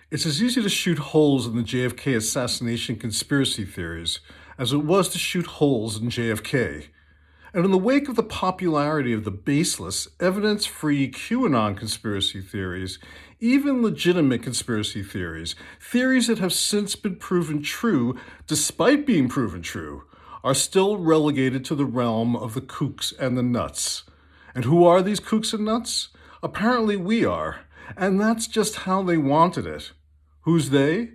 It's as easy to shoot holes in the JFK assassination conspiracy theories as it was to shoot holes in JFK. And in the wake of the popularity of the baseless, evidence-free QAnon conspiracy theories, even legitimate conspiracy theories, theories that have since been proven true, despite being proven true, are still relegated to the realm of the kooks and the nuts. And who are these kooks and nuts? Apparently we are, and that's just how they wanted it. Who's they?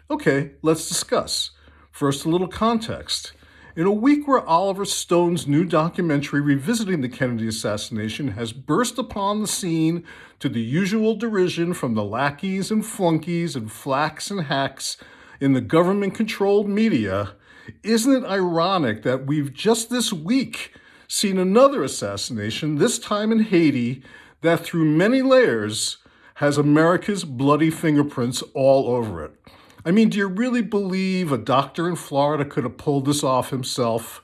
Okay, let's discuss. First, a little context. In a week where Oliver Stone's new documentary revisiting the Kennedy assassination has burst upon the scene to the usual derision from the lackeys and flunkies and flacks and hacks in the government-controlled media, isn't it ironic that we've just this week seen another assassination, this time in Haiti, that through many layers has America's bloody fingerprints all over it? I mean, do you really believe a doctor in Florida could have pulled this off himself?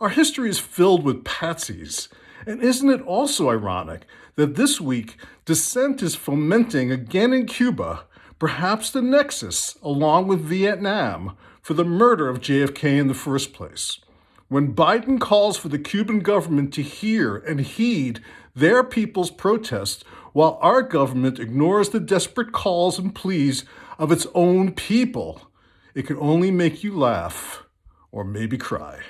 Our history is filled with patsies. And isn't it also ironic that this week dissent is fomenting again in Cuba, perhaps the nexus, along with Vietnam, for the murder of JFK in the first place? When Biden calls for the Cuban government to hear and heed their people's protest, while our government ignores the desperate calls and pleas of its own people, it can only make you laugh or maybe cry.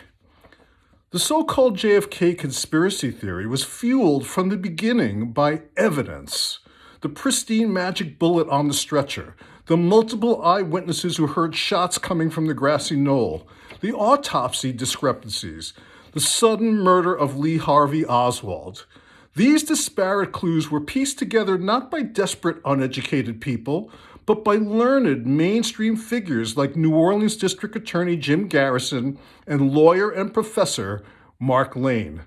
The so-called JFK conspiracy theory was fueled from the beginning by evidence. The pristine magic bullet on the stretcher, the multiple eyewitnesses who heard shots coming from the grassy knoll, the autopsy discrepancies, the sudden murder of Lee Harvey Oswald. These disparate clues were pieced together not by desperate, uneducated people, but by learned mainstream figures like New Orleans District Attorney Jim Garrison and lawyer and professor Mark Lane.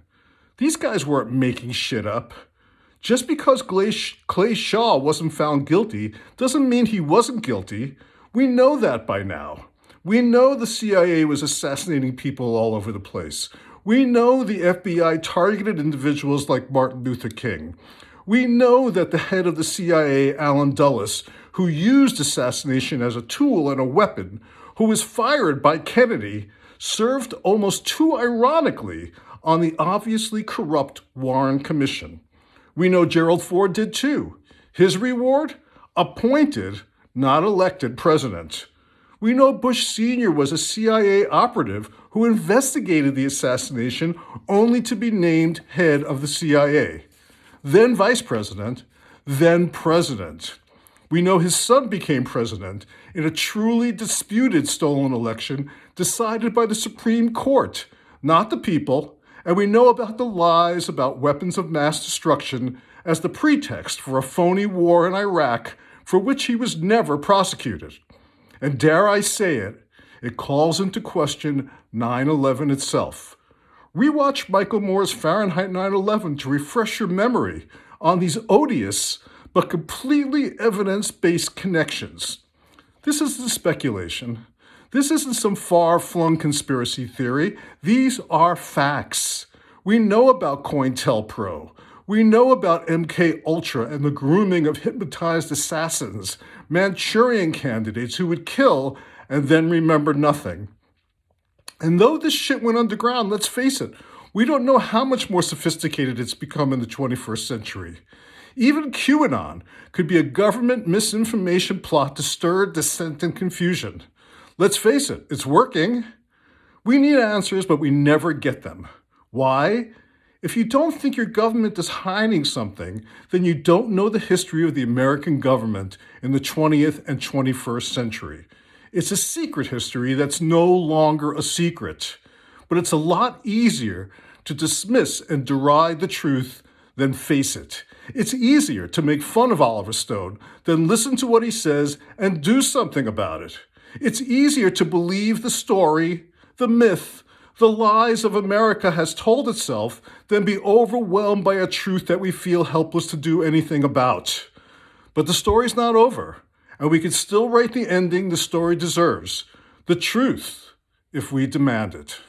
These guys weren't making shit up. Just because Clay Shaw wasn't found guilty doesn't mean he wasn't guilty. We know that by now. We know the CIA was assassinating people all over the place. We know the FBI targeted individuals like Martin Luther King. We know that the head of the CIA, Allen Dulles, who used assassination as a tool and a weapon, who was fired by Kennedy, served almost too ironically on the obviously corrupt Warren Commission. We know Gerald Ford did too. His reward? Appointed, not elected president. We know Bush Sr. was a CIA operative who investigated the assassination only to be named head of the CIA. Then vice president, then president. We know his son became president in a truly disputed stolen election decided by the Supreme Court, not the people, and we know about the lies about weapons of mass destruction as the pretext for a phony war in Iraq for which he was never prosecuted. And dare I say it, it calls into question 9/11 itself. Rewatch Michael Moore's Fahrenheit 9/11 to refresh your memory on these odious but completely evidence-based connections. This isn't speculation. This isn't some far-flung conspiracy theory. These are facts. We know about COINTELPRO. We know about MK Ultra and the grooming of hypnotized assassins, Manchurian candidates who would kill and then remember nothing. And though this shit went underground, let's face it, we don't know how much more sophisticated it's become in the 21st century. Even QAnon could be a government misinformation plot to stir dissent and confusion. Let's face it, it's working. We need answers, but we never get them. Why? If you don't think your government is hiding something, then you don't know the history of the American government in the 20th and 21st century. It's a secret history that's no longer a secret. But it's a lot easier to dismiss and deride the truth than face it. It's easier to make fun of Oliver Stone than listen to what he says and do something about it. It's easier to believe the story, the myth, the lies of America has told itself than be overwhelmed by a truth that we feel helpless to do anything about. But the story's not over, and we can still write the ending the story deserves, the truth, if we demand it.